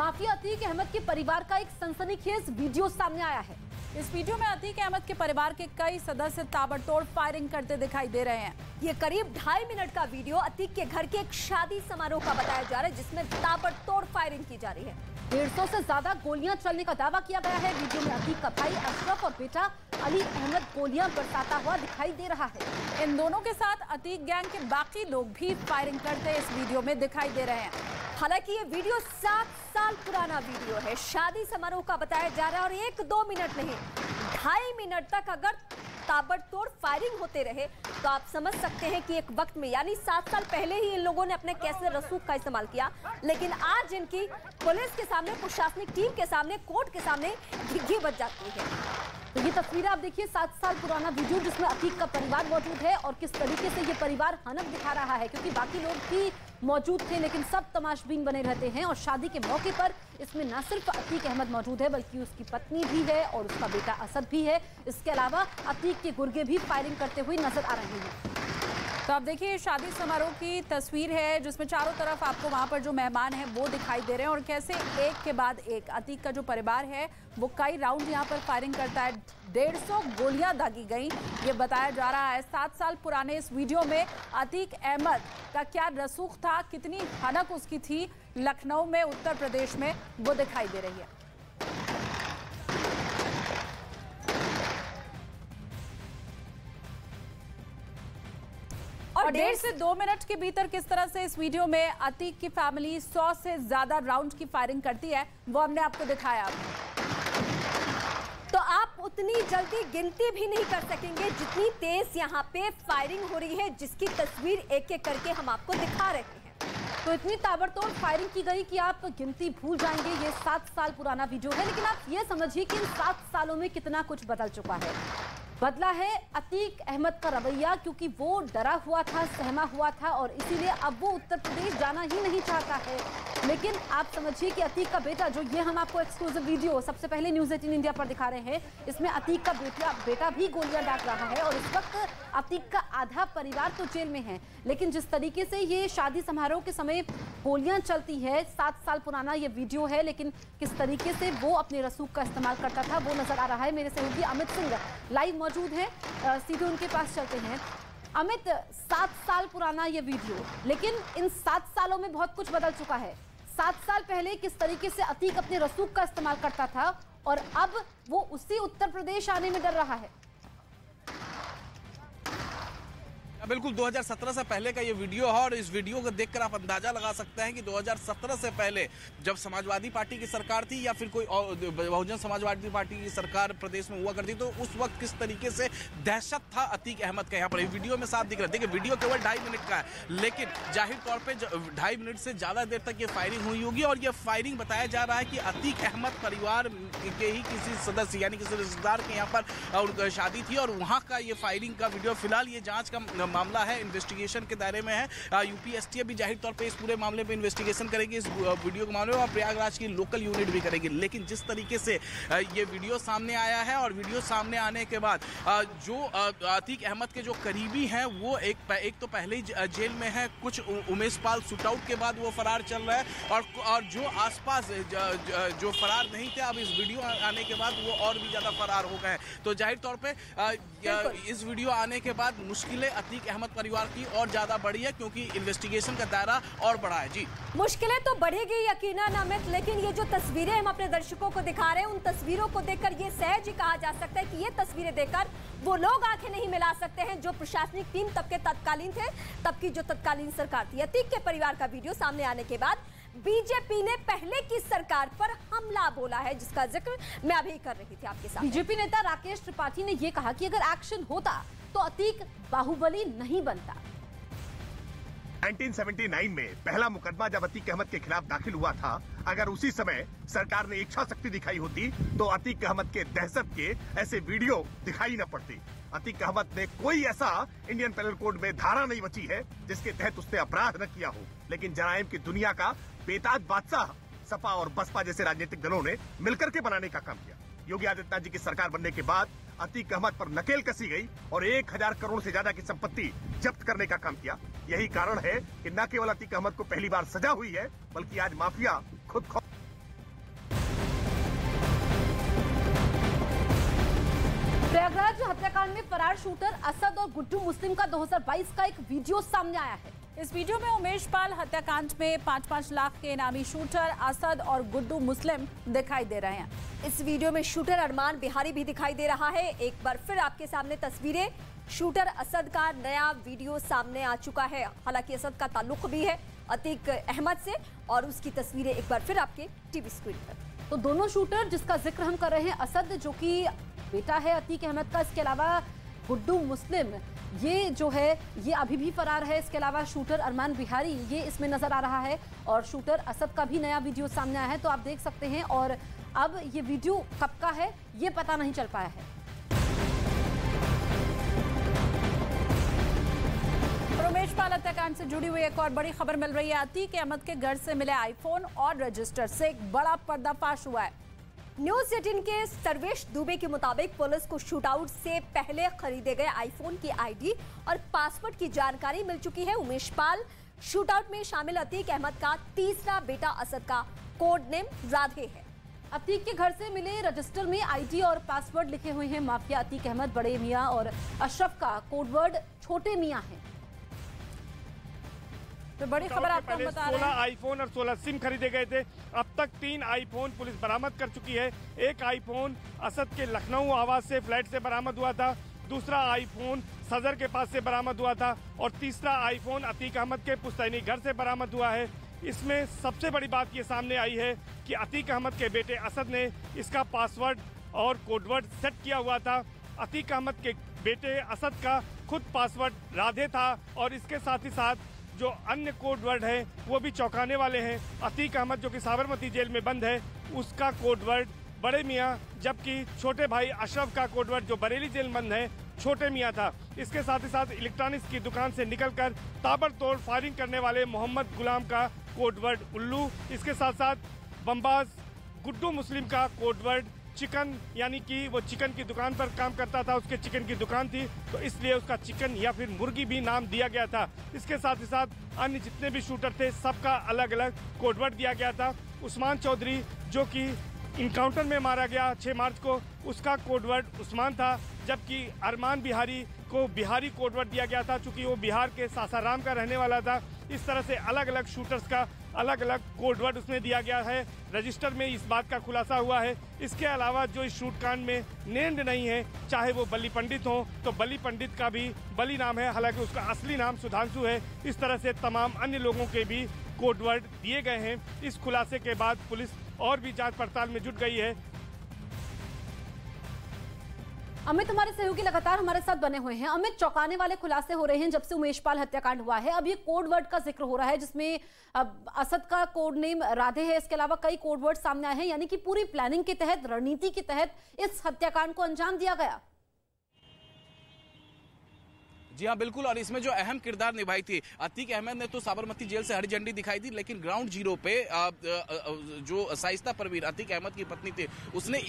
Mafia Atiq Ahmad के परिवार का एक सनसनीखेज वीडियो सामने आया है। इस वीडियो में अतीक अहमद के परिवार के कई सदस्य ताबड़तोड़ फायरिंग करते दिखाई दे रहे हैं। ये करीब 2.5 मिनट का वीडियो अतीक के घर के एक शादी समारोह का बताया जा रहा है, जिसमें ताबड़तोड़ फायरिंग की जा रही है। 150 से ज्यादा गोलियां चलने का दावा किया गया है। वीडियो में अतीक का भाई अशरफ और बेटा अली अहमद गोलियां बरसाता हुआ दिखाई दे रहा है। इन दोनों के साथ अतीक गैंग के बाकी लोग भी फायरिंग करते इस वीडियो में दिखाई दे रहे हैं। हालांकि ये वीडियो 7 साल पुराना वीडियो है, शादी समारोह का बताया जा रहा है और 1-2 मिनट नहीं 2.5 मिनट तक अगर ताबड़तोड़ फायरिंग होते रहे तो आप समझ सकते हैं कि एक वक्त में यानी 7 साल पहले ही इन लोगों ने अपने कैसे रसूख का इस्तेमाल किया, लेकिन आज इनकी पुलिस के सामने, प्रशासनिक टीम के सामने, कोर्ट के सामने घिघी बज जाती है। तो ये तस्वीरें आप देखिए, 7 साल पुराना वीडियो जिसमें अतीक का परिवार मौजूद है और किस तरीके से ये परिवार हनक दिखा रहा है, क्योंकि बाकी लोग भी मौजूद थे लेकिन सब तमाशबीन बने रहते हैं। और शादी के मौके पर इसमें न सिर्फ अतीक अहमद मौजूद है बल्कि उसकी पत्नी भी है और उसका बेटा असद भी है। इसके अलावा अतीक के गुर्गे भी फायरिंग करते हुए नजर आ रहे हैं। तो आप देखिए, शादी समारोह की तस्वीर है जिसमें चारों तरफ आपको वहां पर जो मेहमान हैं वो दिखाई दे रहे हैं और कैसे एक के बाद एक अतीक का जो परिवार है वो कई राउंड यहां पर फायरिंग करता है। 150 गोलियां दागी गई, ये बताया जा रहा है। 7 साल पुराने इस वीडियो में अतीक अहमद का क्या रसूख था, कितनी हनक उसकी थी लखनऊ में, उत्तर प्रदेश में, वो दिखाई दे रही है। और 1.5 से 2 मिनट के भीतर किस तरह से इस वीडियो में अतीक की फैमिली 100 से ज्यादा राउंड की फायरिंग करती है वो हमने आपको दिखाया। तो आप उतनी जल्दी गिनती भी नहीं कर सकेंगे जितनी तेज यहाँ पे फायरिंग हो रही है, जिसकी तस्वीर एक एक करके हम आपको दिखा रहे हैं। तो इतनी ताबड़तोड़ फायरिंग की गई कि आप गिनती भूल जाएंगे। ये 7 साल पुराना वीडियो है, लेकिन आप ये समझिए कि इन 7 सालों में कितना कुछ बदल चुका है। बदला है अतीक अहमद का रवैया, क्योंकि वो डरा हुआ था, सहमा हुआ था और इसीलिए अब वो उत्तर प्रदेश जाना ही नहीं चाहता है। लेकिन आप समझिए कि अतीक का बेटा, जो ये हम आपको एक्सक्लूसिव वीडियो सबसे पहले न्यूज़ 18 इंडिया पर दिखा रहे हैं, इसमें अतीक का बेटा भी गोलियां दाग रहा है और इस वक्त अतीक का आधा परिवार तो जेल में है। लेकिन जिस तरीके से ये शादी समारोह के समय गोलियां चलती है, 7 साल पुराना ये वीडियो है, लेकिन किस तरीके से वो अपने रसूख का इस्तेमाल करता था वो नजर आ रहा है। मेरे सहयोगी अमित सिंह लाइव मौजूद है, सीधे उनके पास चलते हैं। अमित, 7 साल पुराना ये वीडियो, लेकिन इन 7 सालों में बहुत कुछ बदल चुका है। 7 साल पहले किस तरीके से अतीक अपने रसूख का इस्तेमाल करता था और अब वो उसी उत्तर प्रदेश आने में डर रहा है। बिल्कुल 2017 से पहले का ये वीडियो है और इस वीडियो को देखकर आप अंदाजा लगा सकते हैं कि 2017 से पहले जब समाजवादी पार्टी की सरकार थी या फिर कोई बहुजन समाजवादी पार्टी की सरकार प्रदेश में हुआ करती, तो उस वक्त किस तरीके से दहशत था अतीक अहमद का यहाँ पर वीडियो में साफ दिख रहा है। देखिए, वीडियो केवल 2.5 मिनट का है, लेकिन जाहिर तौर पर 2.5 मिनट से ज्यादा देर तक ये फायरिंग हुई होगी और ये फायरिंग बताया जा रहा है कि अतीक अहमद परिवार के ही किसी सदस्य यानी किसी रिश्तेदार के यहाँ पर शादी थी और वहाँ का ये फायरिंग का वीडियो। फिलहाल ये जांच का मामला है, इन्वेस्टिगेशन के दायरे में है। यूपीएसटी भी जाहिर तौर पे इस पूरे मामले पे इन्वेस्टिगेशन करेगी, इस वीडियो के मामले में, और प्रयागराज की लोकल यूनिट भी करेगी। लेकिन जिस तरीके से ये वीडियो सामने आया है और वीडियो सामने आने के बाद जो अतीक अहमद के जो करीबी हैं वो एक तो पहले ही जेल में है, कुछ उमेश पाल शूटआउट के बाद वो फरार चल रहा है और जो आसपास जो फरार नहीं थे, अब इस वीडियो आने के बाद वो और भी ज्यादा फरार हो गए। तो जाहिर तौर पर इस वीडियो आने के बाद मुश्किलें अतीक अहमद परिवार की और ज्यादा बढ़ी है, क्योंकि इन्वेस्टिगेशन का दायरा और बढ़ा है। जी, मुश्किलें तो बढ़ेगी यकीनन अमित, लेकिन ये जो तस्वीरें हम अपने दर्शकों को दिखा रहे हैं, उन तस्वीरों को देखकर ये सहज ही कहा जा सकता है कि ये तस्वीरें देखकर वो लोग आंखें नहीं मिला सकते हैं जो प्रशासनिक टीम तब के तत्कालीन थे, तब की जो तत्कालीन सरकार थी। अतीक के परिवार का वीडियो सामने आने के बाद बीजेपी ने पहले की सरकार पर हमला बोला है, जिसका जिक्र मैं अभी कर रही थी आपके साथ। बीजेपी नेता राकेश त्रिपाठी ने यह कहा कि अगर एक्शन होता तो अतीक बाहुबली नहीं बनता। 1979 में पहला मुकदमा जब अतीक अहमद के खिलाफ दाखिल हुआ था, अगर उसी समय सरकार ने इच्छा शक्ति दिखाई होती तो अतीक अहमद के दहशत के ऐसे वीडियो दिखाई न पड़ती। अतीक अहमद ने कोई ऐसा इंडियन पेनल कोड में धारा नहीं बची है जिसके तहत उसने अपराध न किया हो, लेकिन जराइम की दुनिया का बेताज बादशाह सपा और बसपा जैसे राजनीतिक दलों ने मिलकर के बनाने का काम किया। योगी आदित्यनाथ जी की सरकार बनने के बाद अतीक अहमद पर नकेल कसी गई और 1000 करोड़ से ज्यादा की संपत्ति जब्त करने का काम किया। यही कारण है कि न केवल अतीक अहमद को पहली बार सजा हुई है, बल्कि आज माफिया खुद प्रयागराज हत्याकांड में फरार शूटर असद और गुड्डू मुस्लिम का 2022 का एक वीडियो सामने आया है। इस वीडियो में उमेश पाल हत्याकांड में 5-5 लाख के इनामी शूटर असद और गुड्डू मुस्लिम दिखाई दे रहे हैं। इस वीडियो में शूटर अरमान बिहारी भी दिखाई दे रहा है। एक बार फिर आपके सामने तस्वीरें। शूटर असद का नया वीडियो सामने आ चुका है। हालांकि असद का ताल्लुक भी है अतीक अहमद से, और उसकी तस्वीरें एक बार फिर आपके टीवी स्क्रीन पर। तो दोनों शूटर जिसका जिक्र हम कर रहे हैं, असद जो कि बेटा है अतीक अहमद का, इसके अलावा गुड्डू मुस्लिम ये जो है ये अभी भी फरार है। इसके अलावा शूटर अरमान बिहारी ये इसमें नजर आ रहा है, और शूटर असद का भी नया वीडियो सामने आया है, तो आप देख सकते हैं। और अब ये वीडियो कब का है ये पता नहीं चल पाया है। उमेश पाल हत्याकांड से जुड़ी हुई एक और बड़ी खबर मिल रही है। अतीक अहमद के घर से मिले आईफोन और रजिस्टर से एक बड़ा पर्दाफाश हुआ है। न्यूज 18 के सर्वेश दुबे के मुताबिक पुलिस को शूटआउट से पहले खरीदे गए आईफोन की आईडी और पासवर्ड की जानकारी मिल चुकी है। उमेश पाल शूटआउट में शामिल अतीक अहमद का तीसरा बेटा असद का कोड नेम राधे है। अतीक के घर से मिले रजिस्टर में आईडी और पासवर्ड लिखे हुए हैं माफिया अतीक अहमद, बड़े मियां और अशरफ का कोडवर्ड छोटे मियां है। तो बड़ी खबर आपको हम बता रहे हैं। 16 आईफोन और 16 सिम खरीदे गए थे। अब तक 3 आईफोन पुलिस बरामद कर चुकी है। एक आईफोन असद के लखनऊ आवास से फ्लैट से बरामद हुआ था, दूसरा आईफोन सदर के पास से बरामद हुआ था, और तीसरा आईफोन अतीक अहमद के पुश्तैनी घर से बरामद हुआ है। इसमें सबसे बड़ी बात ये सामने आई है कि अतीक अहमद के बेटे असद ने इसका पासवर्ड और कोडवर्ड सेट किया हुआ था। अतीक अहमद के बेटे असद का खुद पासवर्ड राधे था, और इसके साथ ही साथ जो अन्य कोड वर्ड है वो भी चौंकाने वाले हैं। अतीक अहमद जो कि साबरमती जेल में बंद है, उसका कोड वर्ड बड़े मियाँ, जबकि छोटे भाई अशरफ का कोड वर्ड जो बरेली जेल में बंद है छोटे मियाँ था। इसके साथ ही साथ इलेक्ट्रॉनिक्स की दुकान से निकलकर ताबड़तोड़ फायरिंग करने वाले मोहम्मद गुलाम का कोड वर्ड उल्लू, इसके साथ साथ बमबाज गुड्डू मुस्लिम का कोड वर्ड चिकन, यानी कि वो चिकन की दुकान पर काम करता था, उसके चिकन की दुकान थी तो इसलिए उसका चिकन या फिर मुर्गी भी नाम दिया गया था। इसके साथ ही साथ अन्य जितने भी शूटर थे सबका अलग अलग कोडवर्ड दिया गया था। उस्मान चौधरी जो कि इनकाउंटर में मारा गया 6 मार्च को, उसका कोडवर्ड उस्मान था, जबकि अरमान बिहारी को बिहारी कोडवर्ड दिया गया था चूँकि वो बिहार के सासाराम का रहने वाला था। इस तरह से अलग अलग शूटर्स का अलग अलग कोडवर्ड उसमें दिया गया है। रजिस्टर में इस बात का खुलासा हुआ है। इसके अलावा जो इस शूट कांड में नेम्ड नहीं है, चाहे वो बली पंडित हो तो बली पंडित का भी बली नाम है, हालांकि उसका असली नाम सुधांशु है। इस तरह से तमाम अन्य लोगों के भी कोडवर्ड दिए गए हैं। इस खुलासे के बाद पुलिस और भी जांच पड़ताल में जुट गई है। अमित हमारे सहयोगी लगातार हमारे साथ बने हुए हैं। अमित, चौंकाने वाले खुलासे हो रहे हैं जब से उमेश पाल हत्याकांड हुआ है। अब ये कोड वर्ड का जिक्र हो रहा है जिसमें असद का कोड नेम राधे है, इसके अलावा कई कोड वर्ड सामने आए हैं, यानी कि पूरी प्लानिंग के तहत, रणनीति के तहत इस हत्याकांड को अंजाम दिया गया। जी हाँ बिल्कुल, और इसमें जो अहम किरदार निभाई थी अतीक अहमद ने तो साबरमती जेल से हरी झंडी दिखाई थी, लेकिन ग्राउंड जीरो पे जो शाइस्ता परवीन अतीक अहमद की पत्नी थी उसने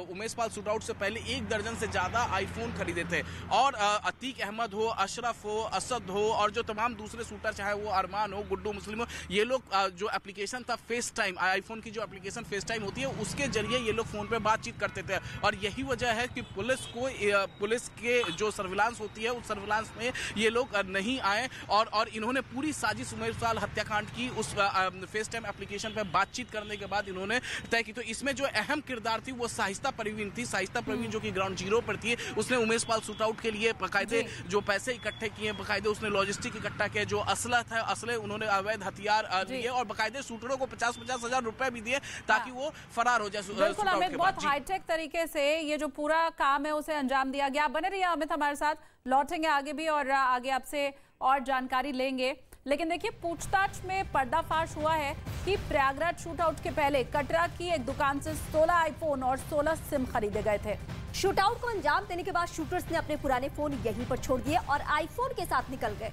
उमेश पाल शूटआउट से पहले 1 दर्जन से ज्यादा आईफोन खरीदे थे। और अतीक अहमद हो, अशरफ हो, असद हो और जो तमाम दूसरे शूटर, चाहे वो अरमान हो, गुड्डू मुस्लिम हो, ये लोग जो एप्लीकेशन था फेस टाइम, आईफोन की जो एप्लीकेशन फेस टाइम होती है उसके जरिए ये लोग फोन पे बातचीत करते थे। और यही वजह है कि पुलिस के जो सर्विलांस होती है उस सर्विलांस में ये लोग नहीं आए, और इन्होंने पूरी साजिश उमेश पाल हत्याकांड की उस फेस टाइम एप्लीकेशन पर बातचीत करने के बाद इन्होंने तय की। तो इसमें जो अहम किरदार थी वो शाइस्ता परवीन थी। शाइस्ता परवीन जो कि ग्राउंड जीरो पर थी, उसने उमेश पाल शूटआउट के लिए बाकायदे जो पैसे इकट्ठे किए, बाकायदे उसने लॉजिस्टिक इकट्ठा किया, जो असला था असले उन्होंने अवैध हथियार लिए और बाकायदे शूटरों को 50-50 हजार रुपए भी दिए ताकि वो फरार हो जाए। बिल्कुल अमित, बहुत हाईटेक तरीके से ये जो पूरा काम है उसे अंजाम दिया गया। बने रहिए अमित हमारे साथ, लौटेंगे आगे भी और आगे आपसे और जानकारी लेंगे। लेकिन देखिए, पूछताछ में पर्दाफाश हुआ है कि प्रयागराज शूटआउट के पहले कटरा की एक दुकान से 16 आईफोन और 16 सिम खरीदे गए थे। शूटआउट को अंजाम देने के बाद शूटर्स ने अपने पुराने फोन यहीं पर छोड़ दिए और आईफोन के साथ निकल गए।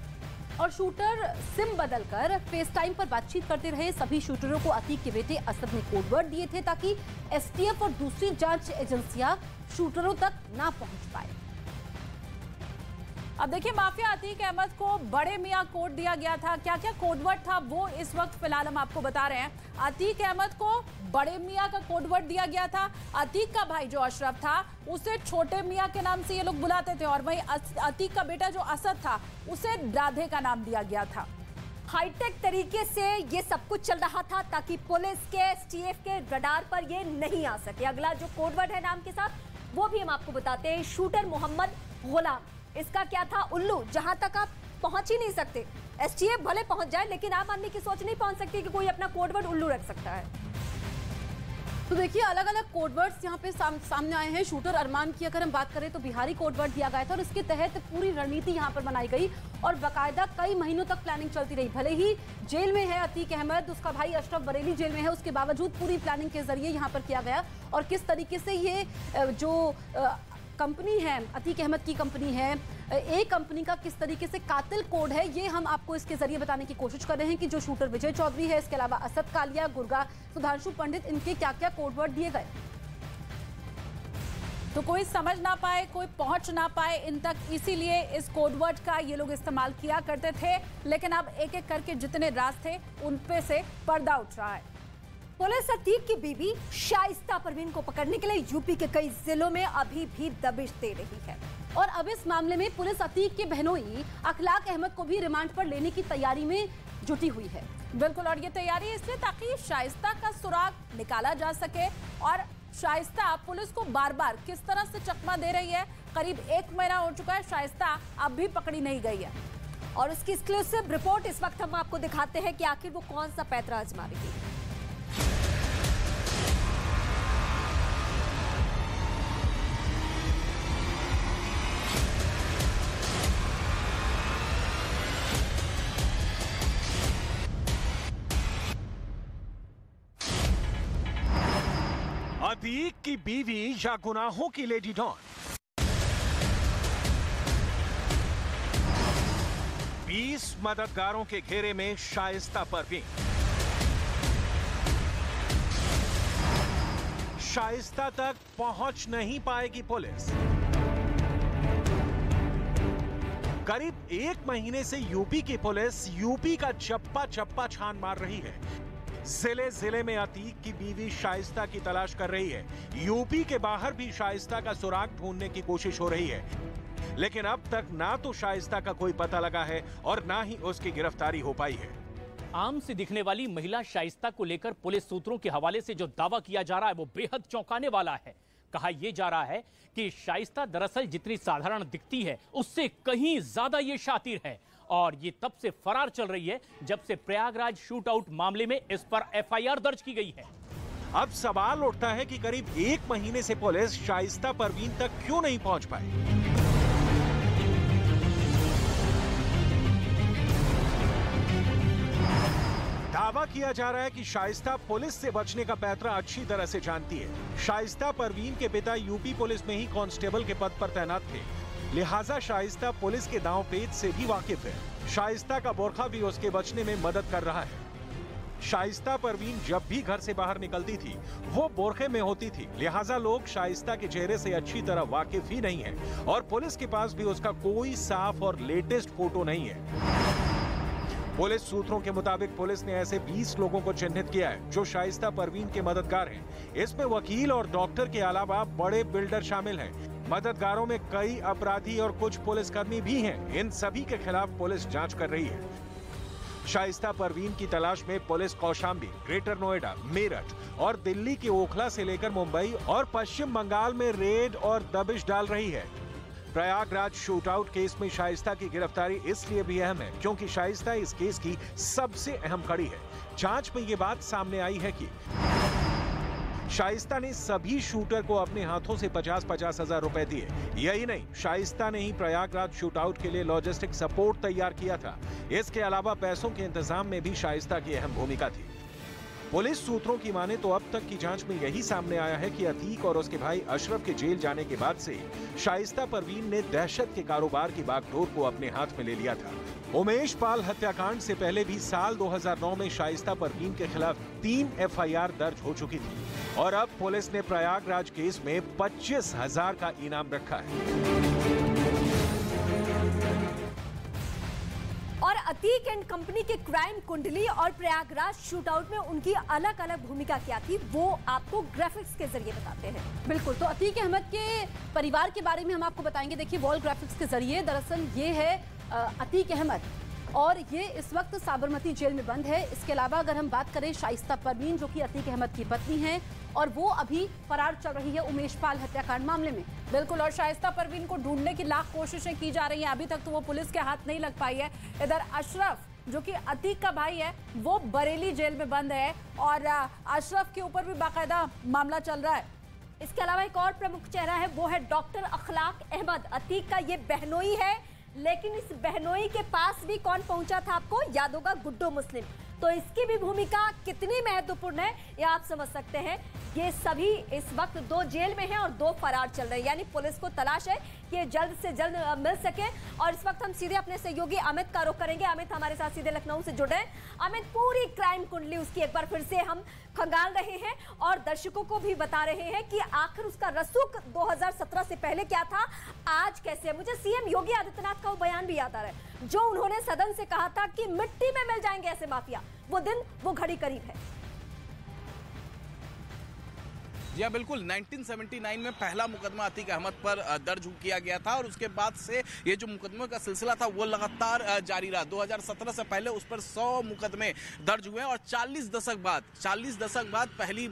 और शूटर सिम बदलकर फेस टाइम पर बातचीत करते रहे। सभी शूटरों को अतीक के बेटे असद ने कोडवर्ड दिए थे ताकि एसटीएफ और दूसरी जांच एजेंसियां शूटरों तक ना पहुंच पाए। अब देखिए, माफिया अतीक अहमद को बड़े मियां कोड दिया गया था। क्या क्या कोडवर्ड था वो इस वक्त फिलहाल हम आपको बता रहे हैं। अतीक अहमद को बड़े मियां का कोडवर्ड दिया गया था। अतीक का भाई जो अशरफ था उसे छोटे मियां के नाम से ये लोग बुलाते थे, और वहीं अतीक का बेटा जो असद था उसे राधे का नाम दिया गया था। हाईटेक तरीके से ये सब कुछ चल रहा था ताकि पुलिस के, एसटीएफ के रडार पर ये नहीं आ सके। अगला जो कोडवर्ड है नाम के साथ वो भी हम आपको बताते हैं। शूटर मोहम्मद गुलाम, इसका क्या था? उल्लू, जहां तक आप पहुंच ही नहीं सकते। एसटीएफ भले पहुंच जाए लेकिन आम आदमी की सोच नहीं पहुंच सकती कि कोई अपना कोडवर्ड उल्लू रख सकता है। तो देखिए, अलग अलग कोडवर्ड्स यहाँ पे सामने आए हैं। शूटर अरमान की अगर हम बात करें तो बिहारी कोडवर्ड दिया गया था और इसके तहत पूरी रणनीति यहाँ पर बनाई गई और बाकायदा कई महीनों तक प्लानिंग चलती रही। भले ही जेल में है अतीक अहमद, उसका भाई अशरफ बरेली जेल में है, उसके बावजूद पूरी प्लानिंग के जरिए यहाँ पर किया गया। और किस तरीके से ये जो कंपनी है, अतीक अहमद की कंपनी है, एक कंपनी का किस तरीके से कातिल कोड है, ये हम आपको इसके जरिए बताने की कोशिश कर रहे हैं कि जो शूटर विजय चौधरी है, इसके अलावा असद कालिया, गुरगा, सुधांशु पंडित, इनके क्या क्या कोडवर्ड दिए गए। तो कोई समझ ना पाए, कोई पहुंच ना पाए इन तक, इसीलिए इस कोडवर्ड का ये लोग इस्तेमाल किया करते थे। लेकिन अब एक एक करके जितने राज थे उन पे से पर्दा उठ रहा है। पुलिस अतीक की बीवी शाइस्ता परवीन को पकड़ने के लिए यूपी के कई जिलों में अभी भी दबिश दे रही है। और अब इस मामले में पुलिस अतीक के बहनोई अखलाक अहमद को भी रिमांड पर लेने की तैयारी में जुटी हुई है। बिल्कुल, और ये तैयारी इसलिए ताकि शाइस्ता का सुराग निकाला जा सके। और शाइस्ता पुलिस को बार बार किस तरह से चकमा दे रही है। करीब 1 महीना हो चुका है, शाइस्ता अब भी पकड़ी नहीं गई है। और उसकी एक्सक्लूसिव रिपोर्ट इस वक्त हम आपको दिखाते हैं कि आखिर वो कौन सा पैंतरा आजमा रही है। अतीक की बीवी या गुनाहों की लेडी डॉन, 20 मददगारों के घेरे में शाइस्ता परवीन। शाइस्ता तक पहुंच नहीं पाएगी पुलिस। करीब 1 महीने से यूपी की पुलिस यूपी का चप्पा चप्पा छान मार रही है। जिले जिले में अतीक की बीवी शाइस्ता की तलाश कर रही है। यूपी के बाहर भी शाइस्ता का सुराग ढूंढने की कोशिश हो रही है, लेकिन अब तक ना तो शाइस्ता का कोई पता लगा है और ना ही उसकी गिरफ्तारी हो पाई है। आम से दिखने वाली महिला शाइस्ता को लेकर पुलिस सूत्रों के हवाले से जो दावा किया जा रहा है वो बेहद चौंकाने वाला है। कहा यह जा रहा है कि शाइस्ता दरअसल जितनी साधारण दिखती है उससे कहीं ज्यादा ये शातिर है, और ये तब से फरार चल रही है जब से प्रयागराज शूट आउट मामले में इस पर एफआईआर दर्ज की गई है। अब सवाल उठता है कि करीब 1 महीने से पुलिस शाइस्ता परवीन तक क्यों नहीं पहुंच पाई। दावा किया जा रहा है कि शाइस्ता पुलिस से बचने का पैंतरा अच्छी तरह से जानती है। शाइस्ता परवीन के पिता यूपी पुलिस में ही कांस्टेबल के पद पर तैनात थे, लिहाजा शाइस्ता पुलिस के दांव पेच से भी वाकिफ है। शाइस्ता का बोरखा भी उसके बचने में मदद कर रहा है। शाइस्ता परवीन जब भी घर से बाहर निकलती थी वो बोरखे में होती थी, लिहाजा लोग शाइस्ता के चेहरे से अच्छी तरह वाकिफ ही नहीं है और पुलिस के पास भी उसका कोई साफ और लेटेस्ट फोटो नहीं है। पुलिस सूत्रों के मुताबिक पुलिस ने ऐसे 20 लोगों को चिन्हित किया है जो शाइस्ता परवीन के मददगार हैं। इसमें वकील और डॉक्टर के अलावा बड़े बिल्डर शामिल हैं। मददगारों में कई अपराधी और कुछ पुलिसकर्मी भी हैं। इन सभी के खिलाफ पुलिस जांच कर रही है। शाइस्ता परवीन की तलाश में पुलिस कौशाम्बी, ग्रेटर नोएडा, मेरठ और दिल्ली के ओखला से लेकर मुंबई और पश्चिम बंगाल में रेड और दबिश डाल रही है। प्रयागराज शूटआउट केस में शाइस्ता की गिरफ्तारी इसलिए भी अहम है क्योंकि शाइस्ता इस केस की सबसे अहम कड़ी है। जांच में ये बात सामने आई है कि शाइस्ता ने सभी शूटर को अपने हाथों से 50-50 हजार रुपए दिए। यही नहीं, शाइस्ता ने ही प्रयागराज शूटआउट के लिए लॉजिस्टिक सपोर्ट तैयार किया था। इसके अलावा पैसों के इंतजाम में भी शाइस्ता की अहम भूमिका थी। पुलिस सूत्रों की माने तो अब तक की जांच में यही सामने आया है कि अतीक और उसके भाई अशरफ के जेल जाने के बाद से शाइस्ता परवीन ने दहशत के कारोबार की बागडोर को अपने हाथ में ले लिया था। उमेश पाल हत्याकांड से पहले भी साल 2009 में शाइस्ता परवीन के खिलाफ 3 एफआईआर दर्ज हो चुकी थी और अब पुलिस ने प्रयागराज केस में 25,000 का इनाम रखा है। अतीक एंड कंपनी के क्राइम कुंडली और प्रयागराज शूटआउट में उनकी अलग अलग भूमिका क्या थी, वो आपको ग्राफिक्स के जरिए बताते हैं। बिल्कुल, तो अतीक अहमद के परिवार के बारे में हम आपको बताएंगे। देखिए, वॉल ग्राफिक्स के जरिए दरअसल ये है अतीक अहमद और ये इस वक्त साबरमती जेल में बंद है। इसके अलावा अगर हम बात करें शाइस्ता परवीन, जो कि अतीक अहमद की पत्नी है, और वो अभी फरार चल रही है उमेश पाल हत्याकांड मामले में। बिल्कुल, और शाइस्ता परवीन को ढूंढने की लाख कोशिशें की जा रही हैं, अभी तक तो वो पुलिस के हाथ नहीं लग पाई है। इधर अशरफ, जो कि अतीक का भाई है, वो बरेली जेल में बंद है और अशरफ के ऊपर भी बाकायदा मामला चल रहा है। इसके अलावा एक और प्रमुख चेहरा है, वो है डॉक्टर अखलाक अहमद। अतीक का ये बहनोई है, लेकिन इस बहनोई के पास भी कौन पहुंचा था, आपको याद होगा, गुड्डू मुस्लिम। तो इसकी भी भूमिका कितनी महत्वपूर्ण है ये आप समझ सकते हैं। ये सभी इस वक्त 2 जेल में हैं और 2 फरार चल रहे हैं, यानी पुलिस को तलाश है कि ये जल्द से जल्द मिल सके। और इस वक्त हम सीधे अपने सहयोगी अमित का रुख करेंगे। अमित हमारे साथ सीधे लखनऊ से जुड़े हैं। अमित, पूरी क्राइम कुंडली उसकी एक बार फिर से हम खंगाल रहे हैं और दर्शकों को भी बता रहे हैं कि आखिर उसका रसूख 2017 से पहले क्या था, आज कैसे है। मुझे सीएम योगी आदित्यनाथ का वो बयान भी याद आ रहा है, जो उन्होंने सदन से कहा था कि मिट्टी में मिल जाएंगे ऐसे माफिया। वो दिन, वो घड़ी करीब है। जी हाँ, बिल्कुल। 1979 में पहला मुकदमा अतीक अहमद पर दर्ज किया गया था और उसके बाद से ये जो मुकदमों का सिलसिला था वो लगातार जारी रहा। 2017 से पहले उस पर 100 मुकदमे दर्ज हुए और 40 दशक बाद पहली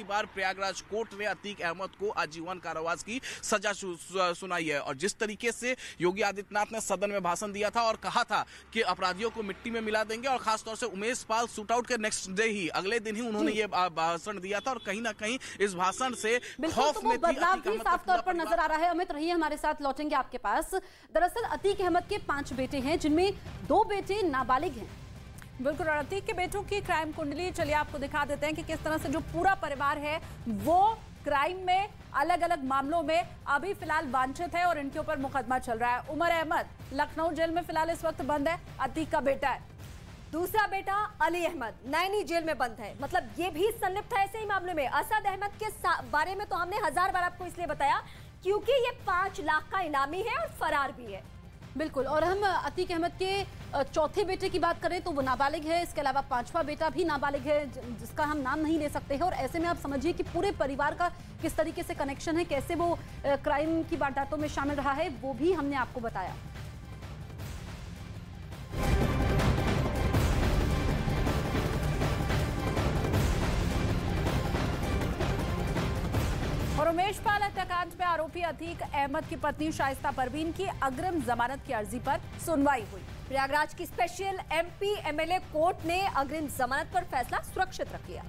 बार प्रयागराज कोर्ट ने अतीक अहमद को आजीवन कारावास की सजा सुनाई है। और जिस तरीके से योगी आदित्यनाथ ने सदन में भाषण दिया था और कहा था कि अपराधियों को मिट्टी में मिला देंगे, और खासतौर से उमेश पाल शूटआउट के नेक्स्ट डे ही, अगले दिन ही उन्होंने ये भाषण दिया था। और कहीं ना कहीं इस भाषण से खौफ में बदलाव भी साफ तौर पर नजर आ रहा है। अमित, रहिए हमारे साथ, लौटेंगे आपके पास। दरअसल अतीक अहमद के 5 बेटे हैं, जिनमें 2 बेटे नाबालिग हैं। बिल्कुल, और अतीक के बेटों की क्राइम कुंडली चलिए आपको दिखा देते हैं कि किस तरह से जो पूरा परिवार है वो क्राइम में, अलग अलग मामलों में अभी फिलहाल वांछित है और इनके ऊपर मुकदमा चल रहा है। उमर अहमद लखनऊ जेल में फिलहाल इस वक्त बंद है, अतीक का बेटा है। दूसरा बेटा अली अहमद नैनी जेल में बंद है, मतलब ये भी संलिप्त है ऐसे ही मामले में। असद अहमद के बारे में तो हमने 1000 बार आपको इसलिए बताया क्योंकि ये 5 लाख का इनामी है और फरार भी है। बिल्कुल, और हम अतीक अहमद के चौथे बेटे की बात करें तो वो नाबालिग है। इसके अलावा 5वां बेटा भी नाबालिग है, जिसका हम नाम नहीं ले सकते हैं। और ऐसे में आप समझिए कि पूरे परिवार का किस तरीके से कनेक्शन है, कैसे वो क्राइम की वारदातों में शामिल रहा है, वो भी हमने आपको बताया। और उमेश पाल हत्याकांड में आरोपी अतीक अहमद की पत्नी शाइस्ता परवीन की अग्रिम जमानत की अर्जी पर सुनवाई हुई। प्रयागराज की स्पेशल एमपी एमएलए कोर्ट ने अग्रिम जमानत पर फैसला सुरक्षित रख लिया।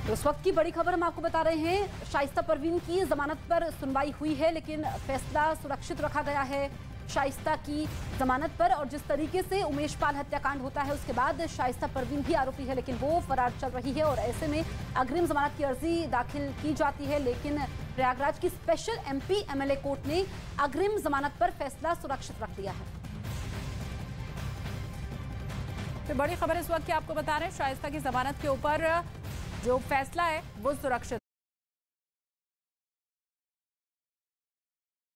तो उस वक्त की बड़ी खबर हम आपको बता रहे हैं, शाइस्ता परवीन की जमानत पर सुनवाई हुई है, लेकिन फैसला सुरक्षित रखा गया है शाइस्ता की जमानत पर। और जिस तरीके से उमेश पाल हत्याकांड होता है उसके बाद शाइस्ता परवीन भी आरोपी है, लेकिन वो फरार चल रही है और ऐसे में अग्रिम जमानत की अर्जी दाखिल की जाती है। लेकिन प्रयागराज की स्पेशल एमपी एमएलए कोर्ट ने अग्रिम जमानत पर फैसला सुरक्षित रख दिया है। तो बड़ी खबर इस वक्त की आपको बता रहे हैं, शाइस्ता की जमानत के ऊपर जो फैसला है वो सुरक्षित